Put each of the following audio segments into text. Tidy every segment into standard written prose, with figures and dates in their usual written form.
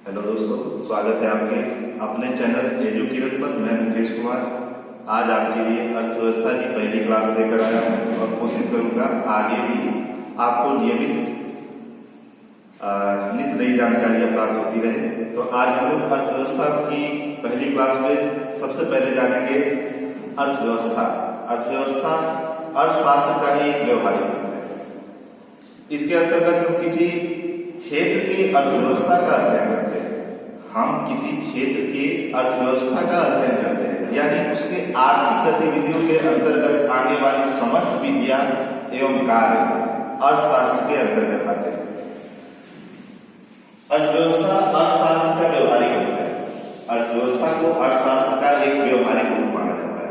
Hello दोस्तों, स्वागत है आपके अपने चैनल एजुकिरण पर। मैं मुकेश कुमार आज आपके लिए अर्थव्यवस्था की पहली क्लास लेकर आया हूँ और कोशिश करूंगा आगे भी आपको नियमित नित नई जानकारियां प्राप्त होती रहे। तो आज हम लोग अर्थव्यवस्था की पहली क्लास में सबसे पहले जानेंगे अर्थव्यवस्था। अर्थव्यवस्था अर्थशास्त्र का ही एक व्यवहारिक रूप है। इसके अंतर्गत हम किसी क्षेत्र की अर्थव्यवस्था का अध्ययन करते हैं। हम किसी क्षेत्र की अर्थव्यवस्था का अध्ययन करते हैं, यानी उसके आर्थिक गतिविधियों के अंतर्गत आने वाली समस्त विधियां एवं कार्य अर्थशास्त्र के अंतर्गत आते हैं। अर्थव्यवस्था अर्थशास्त्र का व्यवहारिक रूप है। अर्थव्यवस्था को अर्थशास्त्र का एक व्यवहारिक रूप माना जाता है।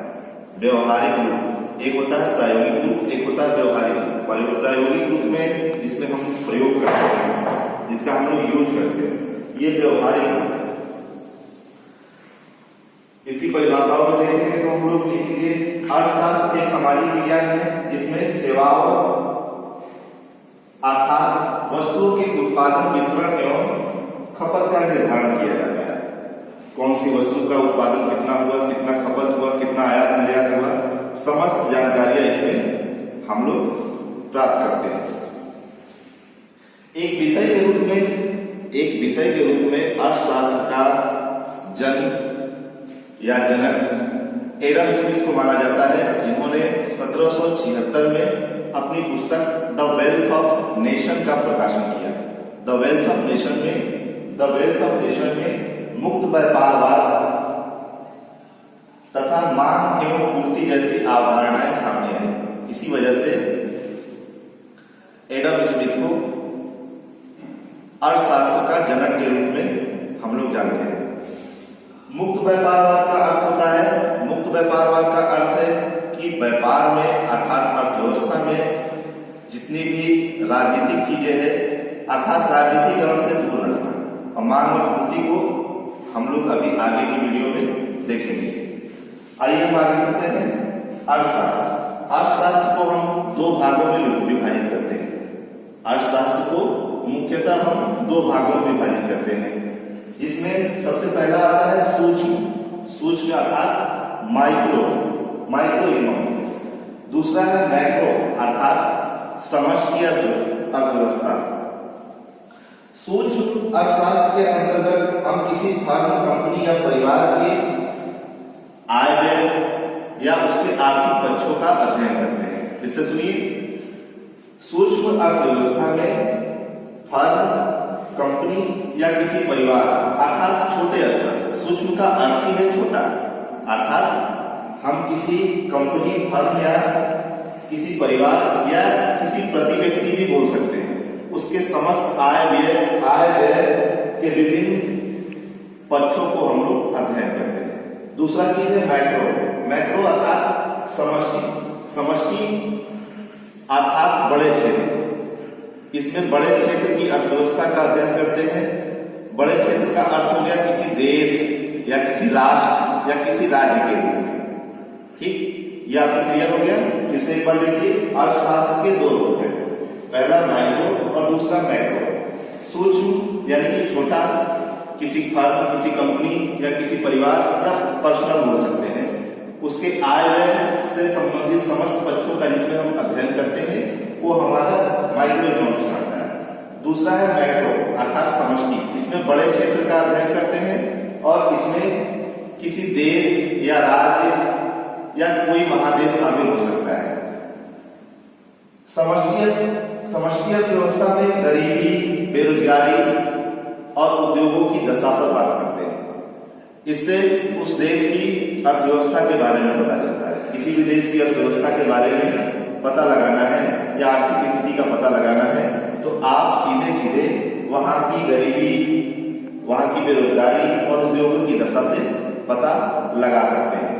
व्यवहारिक रूप एक होता है प्रायोगिक रूप, एक होता है व्यवहारिक रूप। प्रायोगिक रूप में जिसमें हम प्रयोग करते हैं, जिसका हम लोग यूज करते हैं, ये व्यवहारिक रूप है। इसकी परिभाषाओं में देखेंगे तो हम लोग लिखेंगे अर्थशास्त्र एक सामाजिक विज्ञान है जिसमें सेवाओं अर्थात वस्तुओं के उत्पादन, वितरण एवं खपत का निर्धारण किया जाता है। कौन सी वस्तु का उत्पादन कितना हुआ, कितना खपत हुआ, कितना आयात निर्यात हुआ, समस्त जानकारियां इसमें हम लोग प्राप्त करते हैं। एक विषय के रूप में अर्थशास्त्र का जन्म या जनक एडम स्मिथ को माना जाता है, जिन्होंने 1776 में अपनी पुस्तक द वेल्थ ऑफ नेशन का प्रकाशन किया। द वेल्थ ऑफ नेशन में मुक्त व्यापारवाद तथा मांग एवं पूर्ति जैसी अवधारणाएं सामने आई। इसी वजह से एडम स्मिथ को अर्थशास्त्र का जनक के रूप में हम लोग जानते हैं। मुक्त व्यापारवाद का अर्थ होता है, मुक्त व्यापारवाद का अर्थ है कि व्यापार में अर्थात अर्थव्यवस्था में जितनी भी राजनीतिक चीजें हैं अर्थात राजनीतिकरण से दूर रखना, और मांग और पूर्ति को हम लोग अभी आगे की वीडियो में देखेंगे। आइए हम आगे चलते हैं। अर्थशास्त्र अर्थशास्त्र को हम दो भागों में विभाजित करते हैं। अर्थशास्त्र को मुख्यतः हम दो भागों में विभाजित करते हैं, जिसमें सबसे पहला आता है सूक्ष्म अर्थात माइक्रो इकोनॉमी। दूसरा है मैक्रो अर्थात समष्टि अर्थव्यवस्था। सूक्ष्म अर्थशास्त्र के अंतर्गत हम किसी फर्म, कंपनी या परिवार के आय व्यय या उसके आर्थिक पक्षों का अध्ययन करते हैं। फिर से सुनिए, सूक्ष्म अर्थव्यवस्था में फर्म, कंपनी या किसी परिवार अर्थात छोटे स्तर, सूक्ष्म का अर्थ ही है छोटा, अर्थात हम किसी कंपनी, फर्म या किसी परिवार या किसी प्रति व्यक्ति भी बोल सकते हैं, उसके समस्त आय व्यय के विभिन्न पक्षों को हम लोग अध्ययन करते हैं। दूसरा चीज है मैक्रो अर्थात समष्टि अर्थात बड़े क्षेत्र। इसमें बड़े क्षेत्र की अर्थव्यवस्था का अध्ययन करते हैं। बड़े क्षेत्र का अर्थ हो गया किसी देश या किसी राष्ट्र या किसी राज्य के रूप में। ठीक, यह आपको क्लियर हो गया। फिर से एक बार देखिए, अर्थशास्त्र के दो रूप हैं, पहला माइक्रो और दूसरा मैक्रो। सूक्ष्म यानी कि छोटा, किसी फर्म, किसी कंपनी या किसी परिवार या पर्सनल हो सकते हैं, उसके आय व्यय से संबंधित समस्त पक्षों का जिसमें हम अध्ययन करते हैं वो हमारा माइक्रो इकोनॉमिक्स आता है। दूसरा है मैक्रो अर्थात समष्टि। इसमें बड़े क्षेत्र का अध्ययन करते हैं और इसमें किसी देश या राज्य या कोई महादेश शामिल हो सकता है। समष्टि अर्थव्यवस्था में गरीबी, बेरोजगारी और उद्योगों की दशा पर बात करते हैं। इससे उस देश की अर्थव्यवस्था के बारे में पता चलता है। किसी भी देश की अर्थव्यवस्था के बारे में पता लगाना है या आर्थिक स्थिति का पता लगाना है तो आप सीधे वहां की गरीबी, वहां की बेरोजगारी और उद्योगों की दशा से पता लगा सकते हैं।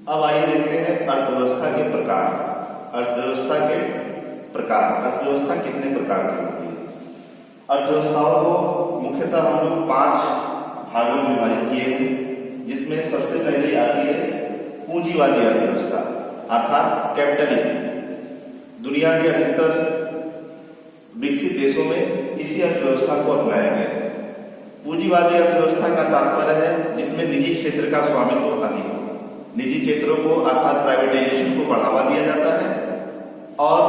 अब आइए देखते हैं अर्थव्यवस्था के प्रकार। अर्थव्यवस्था कितने प्रकार की होती है? अर्थव्यवस्थाओं को मुख्यतः हम लोग 5 भागों में विभाजित किए हैं, जिसमें सबसे पहले आती है पूंजीवादी अर्थव्यवस्था अर्थात कैपिटलिज्म। दुनिया के अधिकतर विकसित देशों में इसी अर्थव्यवस्था को अपनाया गया है। पूंजीवादी अर्थव्यवस्था का तात्पर्य है जिसमें निजी क्षेत्र का स्वामित्व अधिक हो। निजी क्षेत्रों को अर्थात प्राइवेटाइजेशन को बढ़ावा दिया जाता है और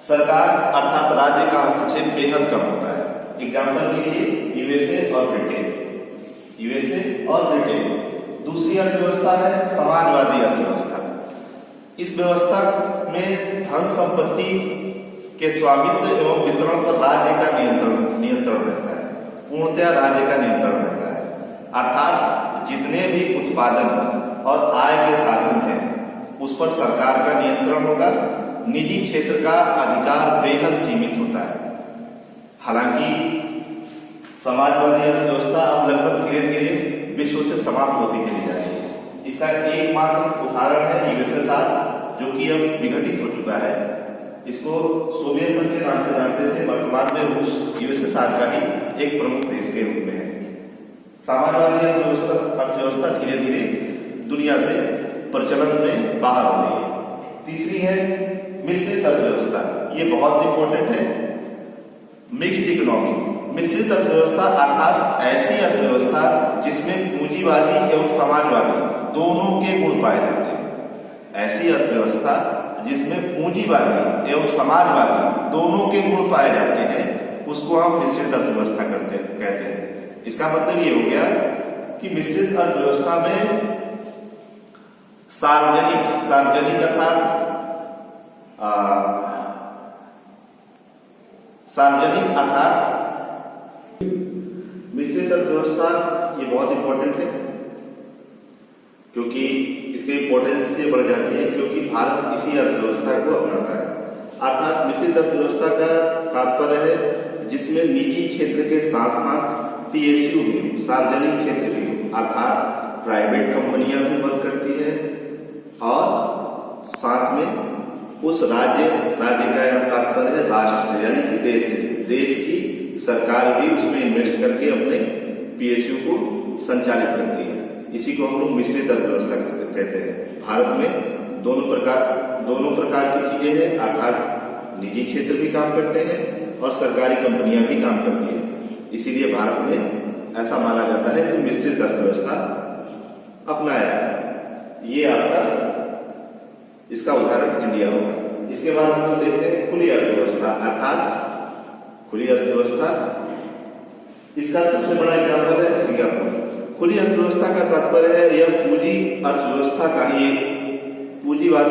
सरकार अर्थात राज्य का हस्तक्षेप बेहद कम होता है। एग्जाम्पल के लिए यूएसए और ब्रिटेन। दूसरी अर्थव्यवस्था है समाजवादी अर्थव्यवस्था। इस व्यवस्था में धन संपत्ति के स्वामित्व एवं वितरण पर राज्य का नियंत्रण रहता है, पूर्णतया राज्य का नियंत्रण रहता है। अर्थात जितने भी उत्पादन और आय के साधन हैं उस पर सरकार का नियंत्रण होगा। निजी क्षेत्र का अधिकार बेहद सीमित होता है। हालांकि समाजवादी अर्थव्यवस्था अब लगभग धीरे धीरे विश्व से समाप्त होती चली जा रही है। इसका एकमात्र उदाहरण है यूएसएसआर, जो कि अब विघटित हो चुका है। इसको सोवियत संघ के नाम से जानते थे, वर्तमान में रूस यूएसएसआर का ही एक प्रमुख देश के रूप में है। समाजवादी अर्थव्यवस्था धीरे धीरे दुनिया से प्रचलन में बाहर हो रही है। तीसरी है मिश्रित अर्थव्यवस्था। ये बहुत इंपॉर्टेंट है। Mixed economy. मिश्रित अर्थव्यवस्था अर्थात ऐसी अर्थव्यवस्था जिसमें पूंजीवादी एवं समाजवादी दोनों के गुण पाए जाते हैं। ऐसी अर्थव्यवस्था जिसमें पूंजीवादी एवं समाजवादी दोनों के गुण पाए जाते हैं उसको हम मिश्रित अर्थव्यवस्था कहते हैं। इसका मतलब ये हो गया कि मिश्रित अर्थव्यवस्था में सार्वजनिक अर्थात मिश्रित अर्थव्यवस्था ये बहुत इंपॉर्टेंट है, क्योंकि इसकी इंपॉर्टेंस इसलिए बढ़ जाती है क्योंकि भारत इसी अर्थव्यवस्था को अपनाता है। अर्थात मिश्रित अर्थव्यवस्था का तात्पर्य है जिसमें निजी क्षेत्र के साथ साथ पीएसयू भी हो, सार्वजनिक क्षेत्र भी हो, अर्थात प्राइवेट कंपनियां भी वर्क करती है और साथ में उस राज्य का तात्पर्य है राष्ट्र से, यानी कि देश से। देश की सरकार भी उसमें इन्वेस्ट करके अपने पीएसयू को संचालित करती है। इसी को हम लोग मिश्रित अर्थव्यवस्था कहते हैं। भारत में दोनों प्रकार की चीजें हैं, अर्थात निजी क्षेत्र भी काम करते हैं और सरकारी कंपनियां भी काम करती हैं। इसीलिए भारत में ऐसा माना जाता है कि मिश्रित अर्थव्यवस्था अपनाया है। ये आपका इसका उदाहरण इंडिया होगा। इसके बाद हम लोग देखते हैं खुली अर्थव्यवस्था। अर्थात खुली अर्थव्यवस्था, इसका सबसे बड़ा एग्जाम्पल है सिंगापुर। खुली अर्थव्यवस्था का तात्पर्य है यह पूंजीवादी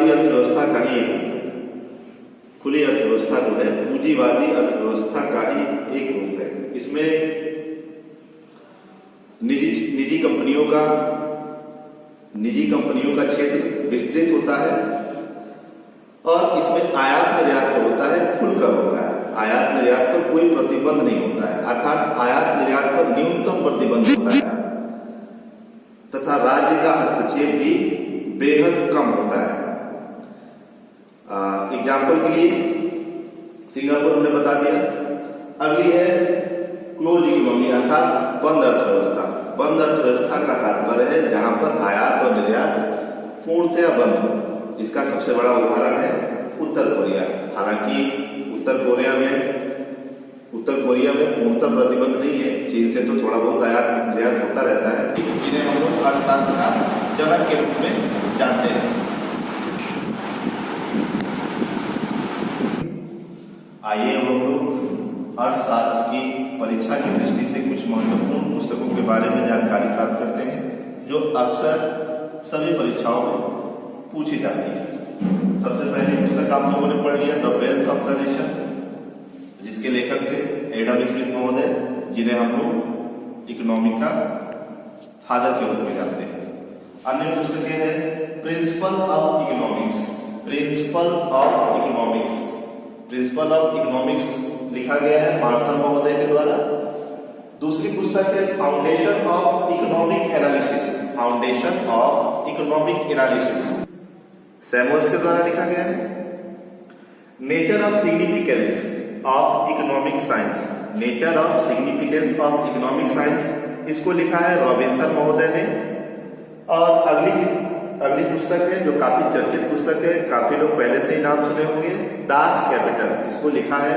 अर्थव्यवस्था का ही खुली अर्थव्यवस्था जो है पूंजीवादी अर्थव्यवस्था का ही एक रूप है। इसमें निजी कंपनियों का क्षेत्र विस्तृत होता है और इसमें आयात निर्यात होता है, खुलकर होता है। आयात निर्यात पर कोई प्रतिबंध नहीं होता है, अर्थात आयात निर्यात पर न्यूनतम प्रतिबंध होता है तथा राज्य का हस्तक्षेप भी बेहद कम होता है। एग्जाम्पल के लिए सिंगापुर ने बता दिया। अगली है क्लोज इकोनॉमी अर्थात बंद अर्थव्यवस्था। बंद अर्थव्यवस्था का तात्पर्य है जहां पर आयात और निर्यात पूर्णतया बंद हो। इसका सबसे बड़ा उदाहरण है उत्तर कोरिया। हालांकि उत्तर कोरिया में पूर्णतः प्रतिबंध नहीं है, चीन से तो थोड़ा बहुत आयात निर्यात होता रहता है, जिन्हें हम लोग अर्थशास्त्र का जनक के रूप में जानते हैं। आइए हम लोग अर्थशास्त्र की परीक्षा की दृष्टि से कुछ महत्वपूर्ण पुस्तकों के बारे में जानकारी प्राप्त करते हैं जो अक्सर सभी परीक्षाओं में पूछी जाती है। सबसे पहली पुस्तक आप लोगों ने पढ़ लिया the wealth of the nation, जिसके लेखक थे एडम स्मिथ महोदय, जिन्हें हम लोग इकोनॉमी का फादर के रूप में जानते हैं। अन्य पुस्तकें हैं प्रिंसिपल ऑफ इकोनॉमिक्स लिखा गया है मार्शल महोदय के द्वारा। दूसरी पुस्तक है foundation of economic analysis, Samuel's के द्वारा लिखा गया है। Nature of significance of economic science, इसको लिखा है रॉबिन्सन महोदय ने। और अगली पुस्तक है जो काफी चर्चित पुस्तक है, काफी लोग पहले से ही नाम सुने होंगे, दास कैपिटल। इसको लिखा है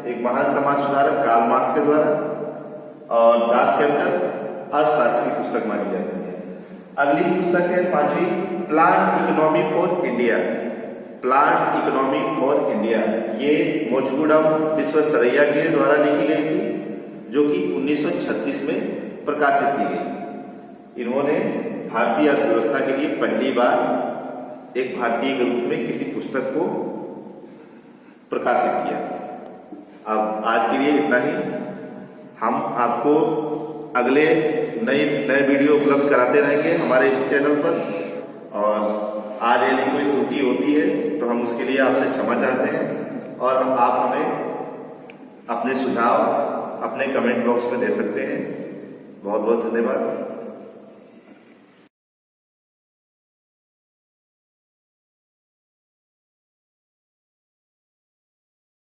एक महान समाज सुधारक कार्ल मार्क्स के द्वारा। और दास कैपिटल अर्थशास्त्र की पुस्तक मानी जाती है। अगली पुस्तक है 5वीं, plant economy for India. Plant economy for India, ये मोचगुडम विश्वेश्वरैया के द्वारा लिखी गई थी, जो कि 1936 में प्रकाशित की गई। इन्होंने भारतीय अर्थव्यवस्था के लिए पहली बार एक भारतीय के रूप में किसी पुस्तक को प्रकाशित किया। अब आज के लिए इतना ही। हम आपको अगले नए वीडियो उपलब्ध कराते रहेंगे हमारे इस चैनल पर, और आज यदि कोई त्रुटि होती है तो हम उसके लिए आपसे क्षमा चाहते हैं, और आप हमें अपने सुझाव अपने कमेंट बॉक्स में दे सकते हैं। बहुत बहुत धन्यवाद।